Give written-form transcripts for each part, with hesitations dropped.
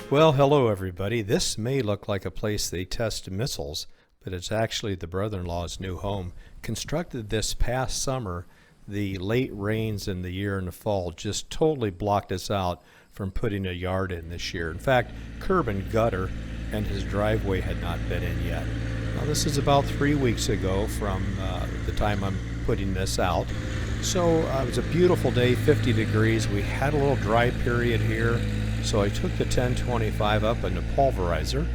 Well, hello everybody. This may look like a place they test missiles, but it's actually the brother-in-law's new home. Constructed this past summer, the late rains in the year and the fall just totally blocked us out from putting a yard in this year. In fact, curb and gutter and his driveway had not been in yet. Now this is about 3 weeks ago from the time I'm putting this out. So it was a beautiful day, 50 degrees. We had a little dry period here. So I took the 1025 up in the pulverizer,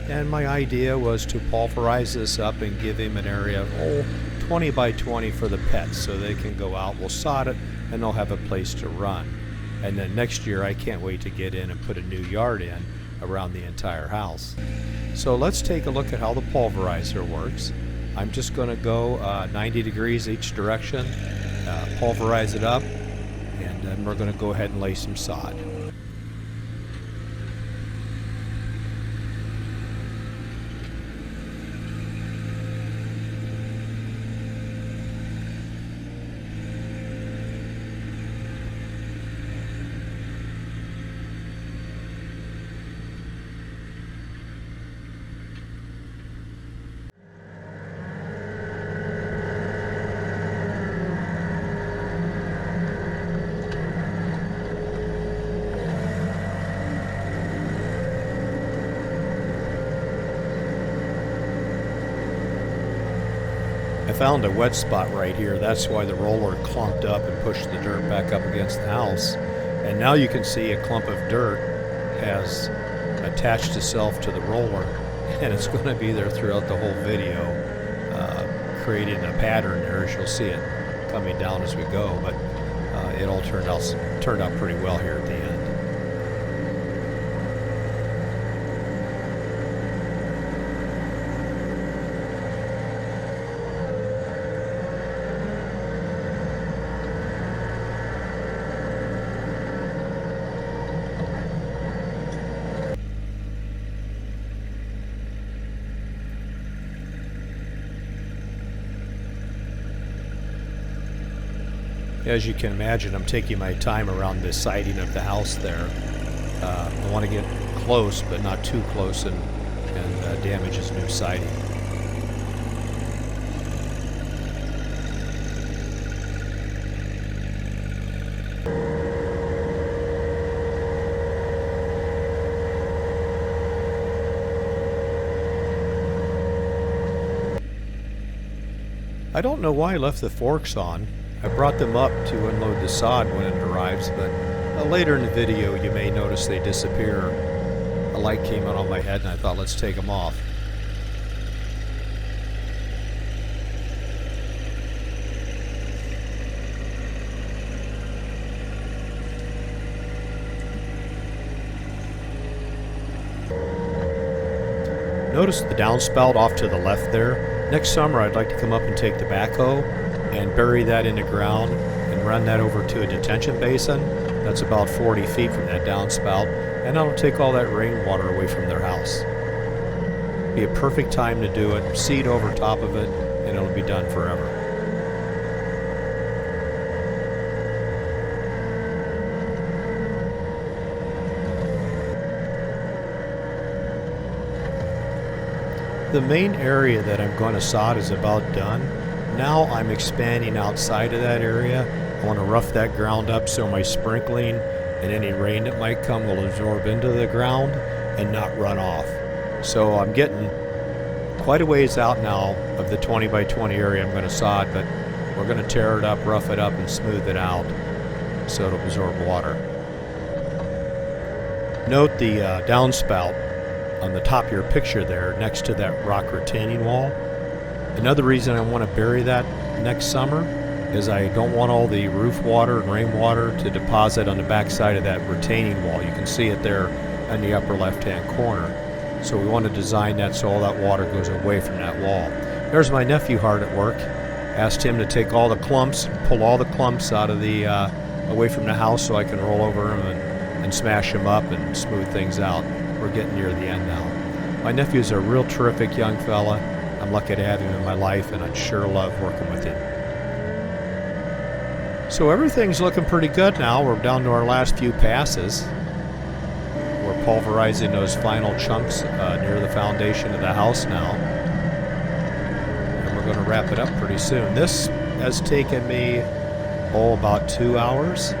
and my idea was to pulverize this up and give him an area of 20 by 20 for the pets so they can go out, we'll sod it, and they'll have a place to run. And then next year I can't wait to get in and put a new yard in around the entire house. So let's take a look at how the pulverizer works. I'm just going to go 90 degrees each direction, pulverize it up, and then we're going to go ahead and lay some sod. I found a wet spot right here. That's why the roller clumped up and pushed the dirt back up against the house. And now you can see a clump of dirt has attached itself to the roller, and it's going to be there throughout the whole video, creating a pattern there, as you'll see it coming down as we go. But it all turned out pretty well here at the end. As you can imagine, I'm taking my time around the siding of the house there. I want to get close, but not too close and damage his new siding. I don't know why I left the forks on. I brought them up to unload the sod when it arrives, but later in the video you may notice they disappear. A light came on my head and I thought, let's take them off. Notice the downspout off to the left there. Next summer I'd like to come up and take the backhoe and bury that in the ground and run that over to a detention basin. That's about 40 feet from that downspout, and that'll take all that rainwater away from their house. Be a perfect time to do it, seed over top of it, and it'll be done forever. The main area that I'm going to sod is about done. Now I'm expanding outside of that area. I want to rough that ground up so my sprinkling and any rain that might come will absorb into the ground and not run off. So I'm getting quite a ways out now of the 20 by 20 area I'm going to sod, but we're going to tear it up, rough it up, and smooth it out so it'll absorb water. Note the downspout on the top of your picture there next to that rock retaining wall. Another reason I want to bury that next summer is I don't want all the roof water and rainwater to deposit on the back side of that retaining wall. You can see it there in the upper left-hand corner. So we want to design that so all that water goes away from that wall. There's my nephew hard at work. Asked him to take all the clumps, pull all the clumps out of the away from the house so I can roll over them and smash them up and smooth things out. We're getting near the end now. My nephew's a real terrific young fella. I'm lucky to have him in my life, and I'd sure love working with him. So everything's looking pretty good now. We're down to our last few passes. We're pulverizing those final chunks near the foundation of the house now. And we're going to wrap it up pretty soon. This has taken me, about 2 hours.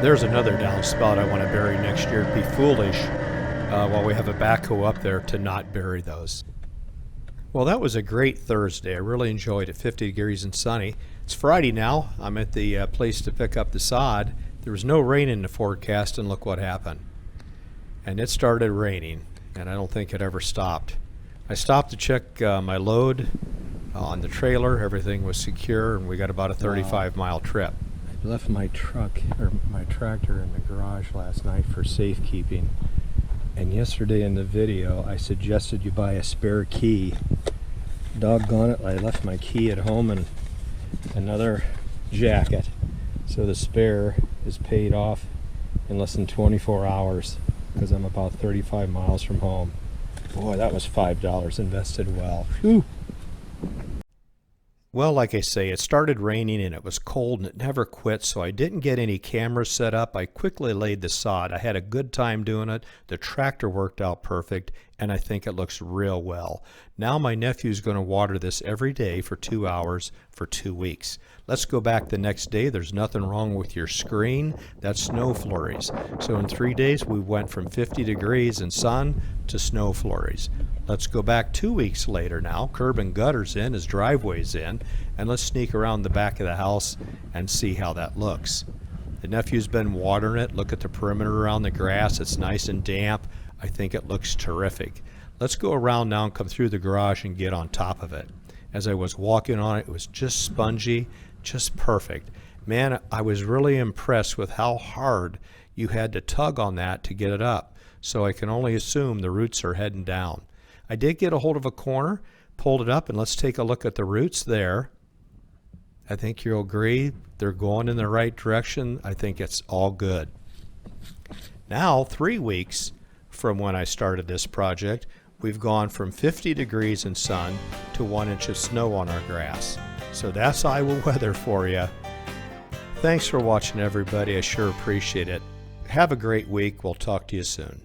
There's another downspout I want to bury next year. It'd be foolish while we have a backhoe up there to not bury those. Well, that was a great Thursday. I really enjoyed it. 50 degrees and sunny. It's Friday now. I'm at the place to pick up the sod. There was no rain in the forecast, and look what happened. And it started raining, and I don't think it ever stopped. I stopped to check my load on the trailer. Everything was secure, and we got about a 35-mile trip. I left my tractor in the garage last night for safekeeping. And yesterday in the video, I suggested you buy a spare key. Doggone it, I left my key at home and another jacket. So the spare is paid off in less than 24 hours because I'm about 35 miles from home. Boy, that was $5 invested well. Whew. Well, like I say, it started raining and it was cold and it never quit, so I didn't get any cameras set up. I quickly laid the sod. I had a good time doing it. The tractor worked out perfect, and I think it looks real well. Now my nephew's going to water this every day for 2 hours for 2 weeks. Let's go back the next day. There's nothing wrong with your screen. That's snow flurries. So in 3 days, we went from 50 degrees and sun to snow flurries. Let's go back 2 weeks later now. Curb and gutters in, his driveway's in, and let's sneak around the back of the house and see how that looks. The nephew's been watering it. Look at the perimeter around the grass. It's nice and damp. I think it looks terrific. Let's go around now and come through the garage and get on top of it. As I was walking on it, it was just spongy, just perfect. Man, I was really impressed with how hard you had to tug on that to get it up. So I can only assume the roots are heading down. I did get a hold of a corner, pulled it up, and let's take a look at the roots there. I think you'll agree they're going in the right direction. I think it's all good. Now, 3 weeks from when I started this project, we've gone from 50 degrees and sun to 1 inch of snow on our grass. So that's Iowa weather for you. Thanks for watching, everybody. I sure appreciate it. Have a great week. We'll talk to you soon.